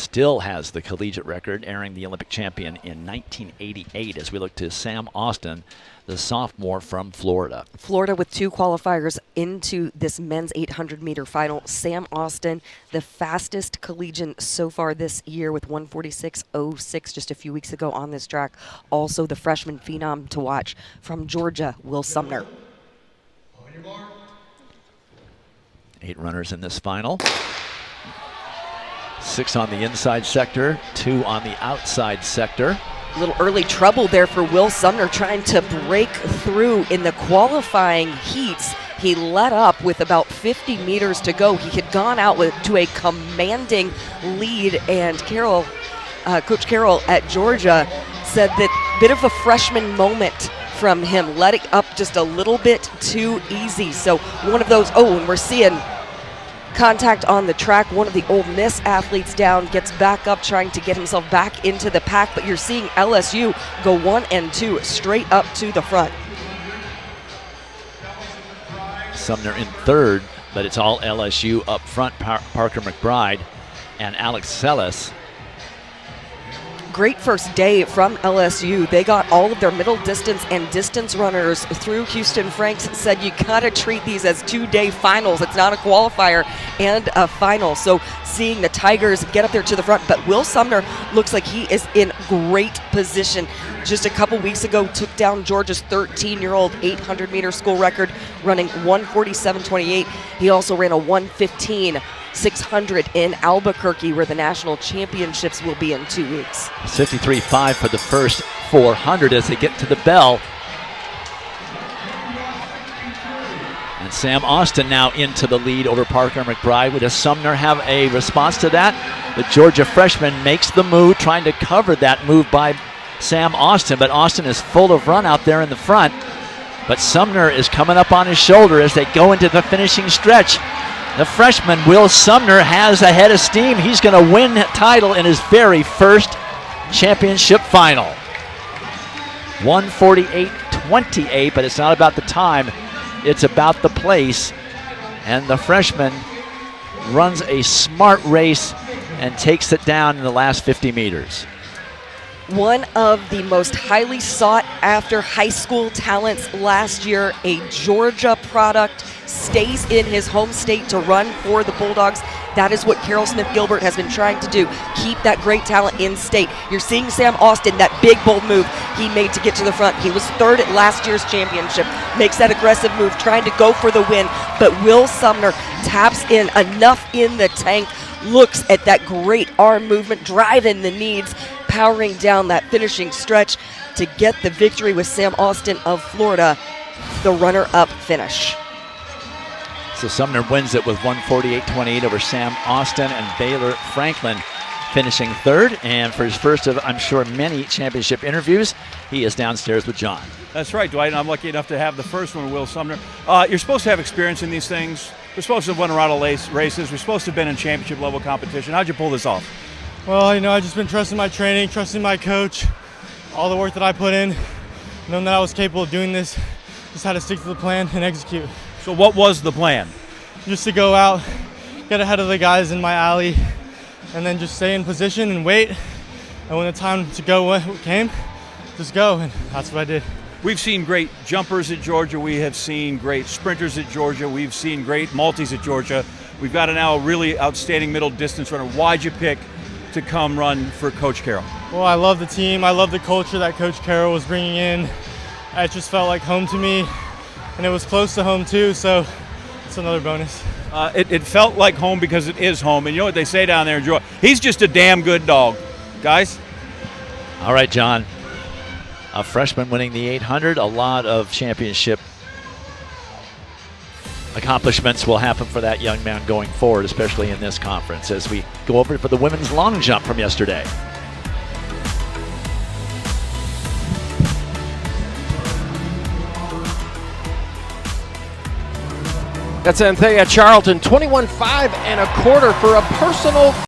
still has the collegiate record, airing the Olympic champion in 1988, as we look to Sam Austin, the sophomore from Florida. Florida with 2 qualifiers into this men's 800-meter final. Sam Austin, the fastest collegian so far this year with 1:46.06 just a few weeks ago on this track. Also the freshman phenom to watch from Georgia, Will SUMNER. 8 runners in this final. 6 on the inside sector, 2 on the outside sector. A little early trouble there for Will SUMNER trying to break through in the qualifying heats. He let up with about 50 meters to go. He had gone out to a commanding lead, and Coach Carroll at Georgia said that bit of a freshman moment from him, letting up just a little bit too easy. So one of those, and we're seeing contact on the track. One of the Ole Miss athletes down, gets back up trying to get himself back into the pack, but you're seeing LSU go 1 and 2 straight up to the front. Sumner in third, but it's all LSU up front. Parker MCBRIDE and Alex Sellis. Great first day from LSU. They got all of their middle distance and distance runners through. Houston Franks said you gotta treat these as 2-day finals. It's not a qualifier and a final. So seeing the Tigers get up there to the front, but Will SUMNER looks like he is in great position. Just a couple weeks ago, took down Georgia's 13-year-old 800-meter school record, running 1:47.28. He also ran a 1:15.600 in Albuquerque, where the national championships will be in 2 weeks. 53.5 for the first 400 as they get to the bell. And Sam Austin now into the lead over Parker MCBRIDE. Does Sumner have a response to that? The Georgia freshman makes the move, trying to cover that move by Sam Austin, but Austin is full of run out there in the front. But Sumner is coming up on his shoulder as they go into the finishing stretch. The freshman, Will SUMNER, has a head of steam. He's going to win that title in his very first championship final. 1:48.28, but it's not about the time. It's about the place. And the freshman runs a smart race and takes it down in the last 50 meters. One of the most highly sought after high school talents last year, a Georgia product, stays in his home state to run for the Bulldogs. That is what Carroll Smith-Gilbert has been trying to do, keep that great talent in state. You're seeing Sam Austin, that big, bold move he made to get to the front. He was third at last year's championship, makes that aggressive move, trying to go for the win, but Will SUMNER taps in enough in the tank, looks at that great arm movement, driving the knees, powering down that finishing stretch to get the victory with Sam Austin of Florida, the runner-up finish. So Sumner wins it with 1:48.28 over Sam Austin, and Baylor FRANKLIN finishing third. And for his first of, I'm sure, many championship interviews, he is downstairs with John. That's right, Dwight, and I'm lucky enough to have the first one, Will SUMNER. You're supposed to have experience in these things. We're supposed to have won a lot of races. We're supposed to have been in championship level competition. How'd you pull this off? Well, I've just been trusting my training, trusting my coach, all the work that I put in, knowing that I was capable of doing this. Just had to stick to the plan and execute. So what was the plan? Just to go out, get ahead of the guys in my alley, and then just stay in position and wait. And when the time to go came, just go, and that's what I did. We've seen great jumpers at Georgia. We have seen great sprinters at Georgia. We've seen great multis at Georgia. We've got now a really outstanding middle distance runner. Why'd you pick to come run for Coach Carroll? Well, I love the team. I love the culture that Coach Carroll was bringing in. It just felt like home to me, and it was close to home too, so it's another bonus. It felt like home because it is home, and you know what they say down there in Georgia? He's just a damn good dog, guys. All right, John. A freshman winning the 800. A lot of championship accomplishments will happen for that young man going forward, especially in this conference, as we go over for the women's long jump from yesterday. That's Anthea Charlton, 21.5 1/4 for a personal